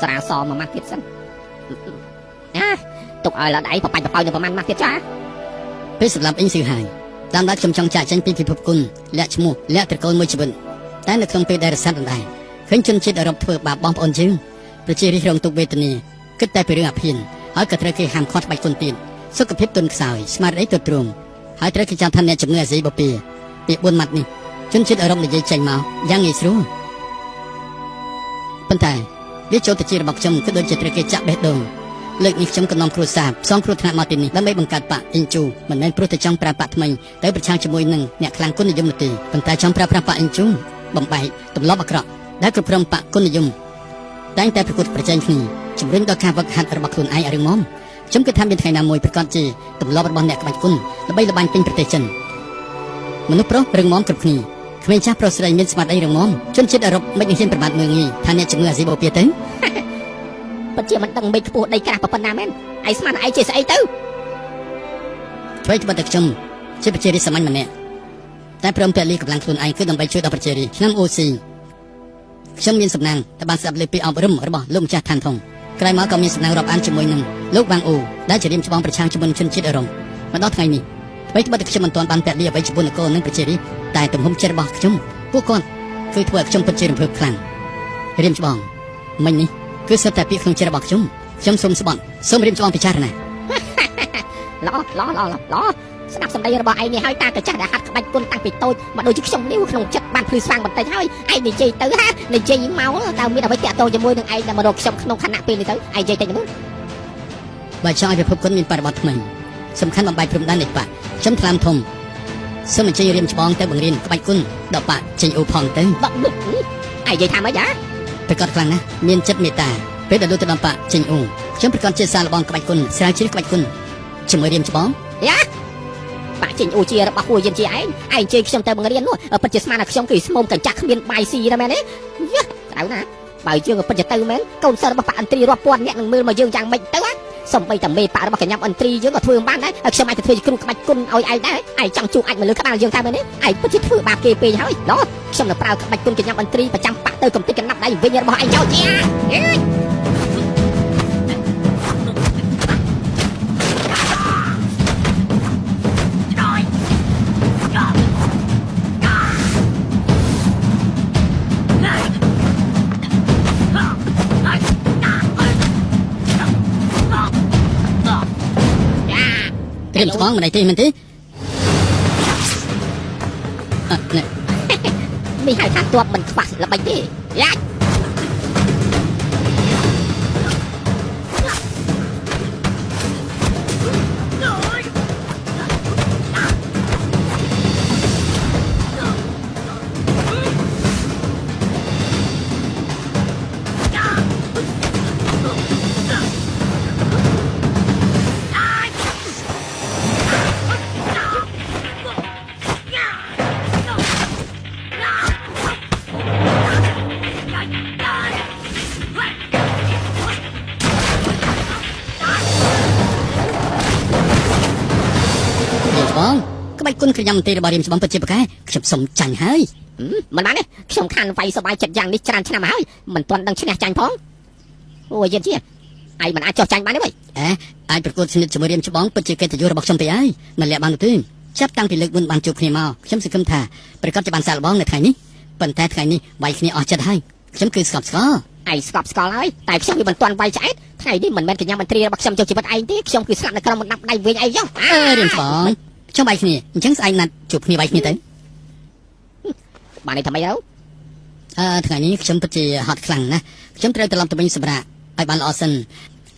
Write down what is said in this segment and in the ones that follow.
សារាសមួយម៉ាត់ទៀតសិនទុកឲ្យละដៃប្របាច់ប្រប៉ោយនៅប្រមាណម៉ាត់ទៀតចាពេលសម្រាប់អ៊ីងស៊ឺហើយតាមដាច់ខ្ញុំចង់ចាក់ចេញពីពិភពគុណលាក់ឈ្មោះលាក់ត្រកូលមួយជីវិតតែនៅក្នុងពេលដែលរសាត់ដដែលឃើញជនជាតិអឺរ៉ុបធ្វើបាបបងប្អូនយើងប្រជារិះរងទុក្ខវេទនាគិតតែពីរឿងអាភៀនហើយក៏ត្រូវគេហាមឃាត់ក្បាច់គុណទៀតសុខភាពទន់ខ្សោយស្មារតីទទ្រង់ហើយត្រូវគេចាំថាអ្នកជំងឺអាស៊ីបូព៌ាពាក្យ4ម៉ាត់នេះជនជាតិអឺរ៉ុបនិយាយចេញមកយ៉ាងងាយស្រួលប៉ុន្តែវាចូលទៅជារបស់ខ្ញុំគឺដូចជាត្រូវគេចាក់បេះដូងលើកនេះខ្ញុំកំណំគ្រួសារផ្សងគ្រោះថ្នាក់មកទីនេះដើម្បីបង្កើតបកអ៊ីនជូមិនមែនព្រោះតែចង់ប្រើបកថ្មីទៅប្រឆាំងជាមួយនឹងអ្នកខ្លាំងគុណនិយមនោះទេប៉ុន្តែចង់ប្រើប្រាស់បកអ៊ីនជូបំបែកទម្លាប់អាក្រក់ដែលគ្រប់គ្រងបកគុណនិយមតែងតែប្រកួតប្រជែងគ្នាជំរុញដល់ការវឹកហាត់របស់ខ្លួនឯងឲ្យរឹងមាំខ្ញុំគិតថាមានថ្ងៃណាមួយប្រកាសជាទម្លាប់របស់អ្នកក្បាច់គុណល្បីល្បាញពេញប្រទេសចិនមនុស្សប្រុសរឹងមាំគ្រប់គ្នាក្មេងចាស់ប្រុសស្រីមានស្មារតីរឹងមាំជនជាតិអឺរ៉ុបមិនហ៊ានប្រមាថមើលងាយថាអ្នកជំងឺអាស៊ីបូព៌ាទៅពិតជាមិនដឹងមេឃខ្ពស់ដីក្រាស់ប៉ុណ្ណាមែនឯស្មានឯងជាស្អីទៅអ្វីត្បិតតែខ្ញុំជាប្រជារាស្ត្រសាមញ្ញម្នាក់តែព្រមពលីកម្លាំងខ្លួនឯងគឺដើម្បីជួយដល់ប្រជារាស្ត្រឆ្នាំអូស៊ីខ្ញុំមានសំណាងតែបានស្ដាប់លើពីអប់រំរបស់លោកម្ចាស់ឋានធំក្រោយមកក៏មានសំណាងរាប់អានជាមួយនឹងលោកវ៉ាងអូដែលជារៀមច្បងប្រឆាំងជាមួយជនជាតិអឺរ៉ុបមកដល់ថ្ងៃនេះអ្វីត្បិតតែខ្ញុំមិនទាន់បានពលីអ្វីជាមួយនគរនិងប្រជារាស្ត្រតែទំហំចិត្តរបស់ខ្ញុំពួកគាត់គឺធ្វើឲ្យខ្ញុំពិតជារំភើបខ្លាំងរៀមច្បងមិញនេះគឺសិតតែពាក្យក្នុងចិត្តរបស់ខ្ញុំសូមស្បត់សូមរៀមច្បងពិចារណាល្អស្ដាប់សម្ដីរបស់ឯងនេះហើយតាកាចាស់ដែលហាត់ក្បាច់គុណតាំងពីតូចមកដូចជាខ្ញុំនេះក្នុងចិត្តបានភ្លឺស្វាងបន្តិចហើយឯងនិយាយទៅនិយាយមកតើមានអ្វីតាក់ទងជាមួយនឹងឯងដែលមករកខ្ញុំក្នុងខណៈពេលនេះទៅឯងនិយាយតិចទៅបើចង់ឲ្យពិភពគុណមានបរិបទថ្មីសំខាន់បំបែកព្រំដែននៃបកខ្ញុំថ្លាមធំសូមអញ្ជើញរៀមច្បងទៅបង្រៀនក្បាច់គុណដល់បកចេញអូផងទៅបាក់ដូចឯងនិយាយថាម៉េចហ៎ប្រកាសខ្លាំងណាស់មានចិត្តមេត្តាពេលដែលទៅដល់បកចេញអូខ្ញុំប្រកាសជាសារលបងក្បាច់គុណស្រាវជ្រាវក្បាច់គុណជាមួយរៀមច្បងយ៉ាបាក់ចេញអូជារបស់ពួកយើងជាឯងជើញខ្ញុំទៅបង្រៀននោះពិតជាស្មានថាខ្ញុំគឺស្មុំកញ្ចាក់គ្មានបាយស៊ីដែរមែនទេយ៉ាក្តៅណាបើយើងពិតជាទៅមែនកូនសិស្សរបស់ប៉ាអន្ត្រីរាប់ពាន់អ្នកនឹងមើលមកយើងយ៉ាងម៉េចទៅសំបីតែមេប៉ារបស់កញ្ញាអន្ត្រីយើងក៏ធ្វើមិនបានដែរហើយខ្ញុំអាចទៅធ្វើជាគ្រូក្បាច់គុណឲ្យឯងដែរឯងចង់ជួបអាចមកលើក្បាលយើងថាមែនទេឯងពិតជាធ្វើបាបគេពេកហើយឡោះខ្ញុំនឹងប្រើក្បាច់គុណកញ្ញាអន្ត្រីប្រចាំប៉ាទៅកំតិចកណ្ដាប់ដៃវិញរបស់ឯងចោលជារៀមច្បងមិនទេមែនទេនេះហៅថាទ័ពមិនខ្វះល្បិចទេយ៉ាក្បាច់គុណក្រញាំទេរបស់រៀមច្បងពិតជាប្រកែខ្ញុំសុំចាញ់ហើយមិនបានទេខ្ញុំខានវាយសបាយចិត្តយ៉ាងនេះច្រើនឆ្នាំហើយមិនទាន់ដឹងឈ្នះចាញ់ផងអូយជាឯងមិនអាចចោះចាញ់បានទេវិញអាចប្រកួតស្និទ្ធជាមួយរៀមច្បងពិតជាកិត្តិយសរបស់ខ្ញុំទេហើយមិនលាក់បានទេចាប់តាំងពីលើកមុនបានជួបគ្នាមកខ្ញុំសង្ឃឹមថាប្រកាសจะបានសាកល្បងនៅថ្ងៃនេះប៉ុន្តែថ្ងៃនេះវាយគ្នាអស់ចិត្តហើយខ្ញុំគឺស្កប់ស្កល់ឯងស្កប់ស្កល់ហើយតែខ្ញុំវាមិនទាន់វាយឆ្អែតថ្ងៃនេះមិនមែនកញ្ញាមន្ត្រីរបស់ខ្ញុំចូលជីវិតឯងទេខ្ញុំគឺស្លាប់នៅក្រោមបណ្ដាប់ដៃវិញអីចុះរៀមច្បងចង់បាយគ្នាអញ្ចឹងស្អែកណាត់ជួបគ្នាបាយគ្នាទៅបាននេះធ្វើម៉េចទៅថ្ងៃនេះខ្ញុំពិតជាហត់ខ្លាំងណាស់ខ្ញុំត្រូវត្រឡប់ទៅវិញសម្រាប់ឲ្យបានល្អសិន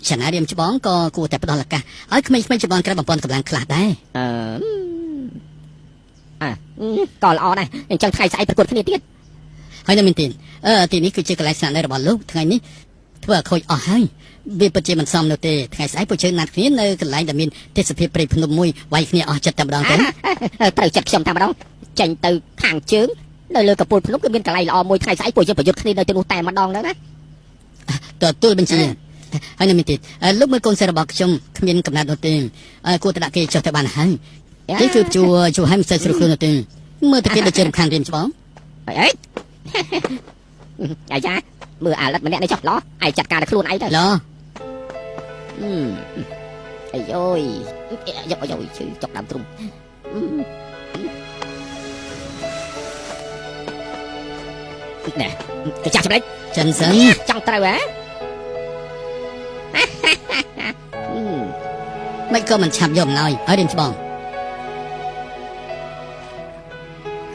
ឆាណារៀមច្បងក៏គួរតែផ្ដល់ឱកាសឲ្យក្មេងៗច្បងក្រៅបំពន់កម្លាំងខ្លះដែរក៏ល្អដែរអញ្ចឹងថ្ងៃស្អែកប្រកួតគ្នាទៀតហើយនៅមែនទេទីនេះគឺជាកន្លែងស្នាក់នៅរបស់លោកថ្ងៃនេះធ្វើឲ្យខូចអស់ហើយវាពិតជាមិនសមនោះទេថ្ងៃស្អែកពួកយើងណាត់គ្នានៅកន្លែងដែលមានទេសភាពព្រៃភ្នំមួយវាយគ្នាអស់ចិត្តតែម្ដងទៅត្រូវចិត្តខ្ញុំតែម្ដងចេញទៅខាងជើងនៅលើកពូលភ្នំគឺមានកន្លែងល្អមួយថ្ងៃស្អែកពួកយើងប្រយុទ្ធគ្នានៅទីនោះតែម្ដងទៅណាទទួលបញ្ជាហើយនៅមែនទេលោកមើលកូនសិស្សរបស់ខ្ញុំគ្មានកំណត់នោះទេគួរតែដាក់គេចុះទៅបានហើយគេគឺជួឲ្យមិនសូវស្រួលខ្លួននោះទេមើលទៅគេដូចជារំខានរៀមច្បងអី អាយ៉ាមើលអាលិតម្នាក់នេះចុះឡោះឯងចាត់ការតែខ្លួនឯងទៅ ឡោ អាយយឈឺចុកដើមទ្រុំណែទៅចាស់ចំណេច ចិនសិន ចង់ត្រូវហ៎ មិនក៏មិនឆាប់យកអំណោយឲ្យរៀនច្បង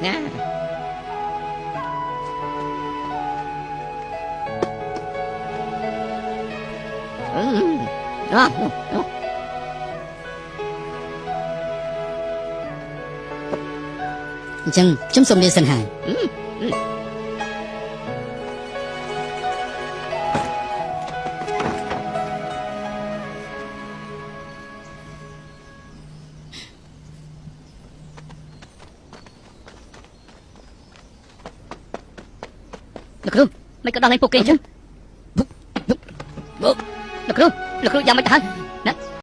ណាអូ អញ្ចឹងខ្ញុំសូមលាសិនហើយ លោកគ្រូមិនក៏ដល់ឲ្យពួកគេអញ្ចឹងលោកគ្រូយ៉ាងមិនទៅហើយណា